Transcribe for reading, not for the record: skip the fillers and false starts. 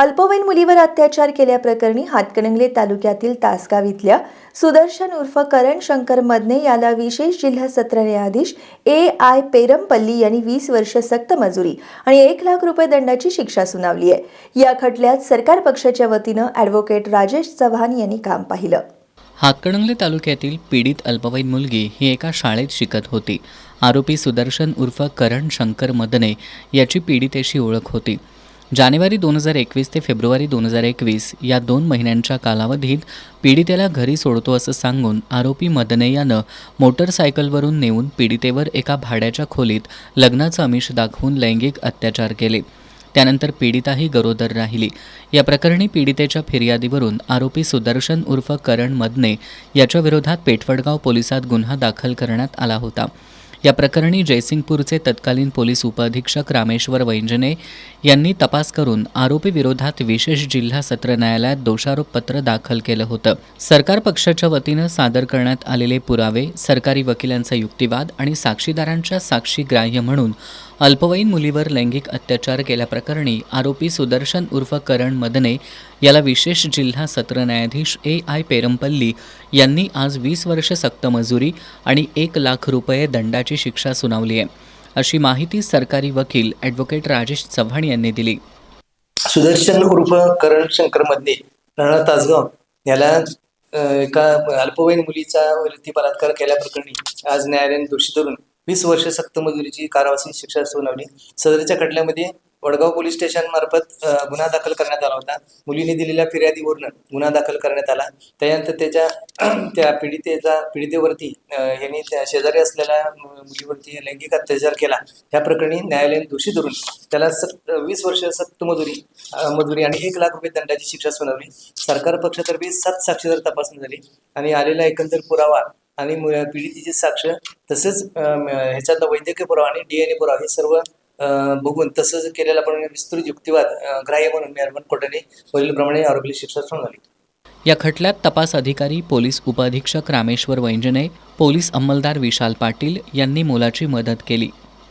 अल्पवयीन मुलीवर अत्याचार केल्याप्रकरणी हातकणंगले तालुक्यातील तासगाव इथल्या सुदर्शन उर्फ करण शंकर मदने याला विशेष जिल्हा सत्र न्यायाधीश A.I. पेरमपल्ली यांनी 20 वर्ष सक्त मजुरी आणि 1 लाख रुपये दंडाची शिक्षा सुनावली आहे। या खटल्यात सरकार पक्षाच्या वतीनं ॲडव्होकेट राजेश चव्हाण यांनी काम पाहिलं। हातकणंगले तालुक्यातील पीडित अल्पवयीन मुलगी ही एका शाळेत शिकत होती। आरोपी सुदर्शन उर्फ करण शंकर मदने याची पीडितेशी ओळख होती। जानेवारी 2021 ते फेब्रुवारी 2021 या 2 महिन्यांच्या कालावधीत पीडितेला घरी सोडतो असं सांगून आरोपी मदने यानं मोटरसायकलवरून नेऊन पीडितेवर एका भाड्याच्या खोलीत लग्नाचं आमिष दाखवून लैंगिक अत्याचार केले। त्यानंतर पीडिताही गरोदर राहिली। या प्रकरणी पीडितेच्या फिर्यादीवरून आरोपी सुदर्शन उर्फ करण मदने याच्या विरोधात पेठवडगाव पोलिसात गुन्हा दाखल करण्यात आला होता। या प्रकरणी जयसिंगपूरचे तत्कालीन पोलीस उपअधीक्षक रामेश्वर वैंजने यांनी तपास करून आरोपी विरोधात विशेष जिल्हा सत्र न्यायालयात दोषारोपपत्र दाखल केलं होतं। सरकार पक्षाच्या वतीनं सादर करण्यात आलेले पुरावे, सरकारी वकिलांचा युक्तिवाद आणि साक्षीदारांच्या साक्षी ग्राह्य म्हणून अल्पवयीन मुलीवर लैंगिक अत्याचार केल्याप्रकरणी आरोपी सुदर्शन उर्फ करण मदने याला विशेष जिल्हा सत्र न्यायाधीश A.I. पेरमपल्ली यांनी आज 20 वर्ष सक्त मजुरी आणि 1 लाख रुपये दंडाची शिक्षा सुनावली आहे, अशी माहिती सरकारी वकील ॲडव्होकेट राजेश चव्हाण यांनी दिली। सुदर्शन उर्फ करण शंकर मदने राहणार तासगाव याला एका अल्पवयीन मुलीचा वरती बलात्कार केल्याप्रकरणी आज न्यायालयाने दोषी धरून 20 वर्ष सक्त मजुरीची कारावासाची शिक्षा सुनावली। सदरच्या खटल्यामध्ये वडगाव पोलीस स्टेशन मार्फत गुन्हा दाखल करण्यात आला होता। मुलीने दिलेल्या फिर्यादीवरून गुन्हा दाखल करण्यात आला। त्यानंतर त्या पीडितेवरती यांनी त्या शेजारी असलेल्या मुलीवरती लैंगिक अत्याचार केला। या प्रकरणी न्यायालयाने दोषी धरून त्याला 20 वर्ष सक्त मजुरी आणि 1 लाख रुपये दंडाची शिक्षा सुनावली। सरकार पक्षातर्फे 7 साक्षीदार तपासणी झाली आणि आलेला एकंदर पुरावा आणि पीडितेची साक्ष तसेच ह्याच्यातला वैद्यकीय पुरावा आणि DNA पुरावा हे सर्व बघून तसंच केलेला पण विस्तृत युक्तिवाद ग्राह्य म्हणून मेहरबान कोर्टाने वरीलप्रमाणे आरोपीला शिक्षा सुनावली। या खटल्यात तपास अधिकारी पोलीस उपअधीक्षक रामेश्वर वैंजने, पोलीस अंमलदार विशाल पाटील यांनी मोलाची मदत केली।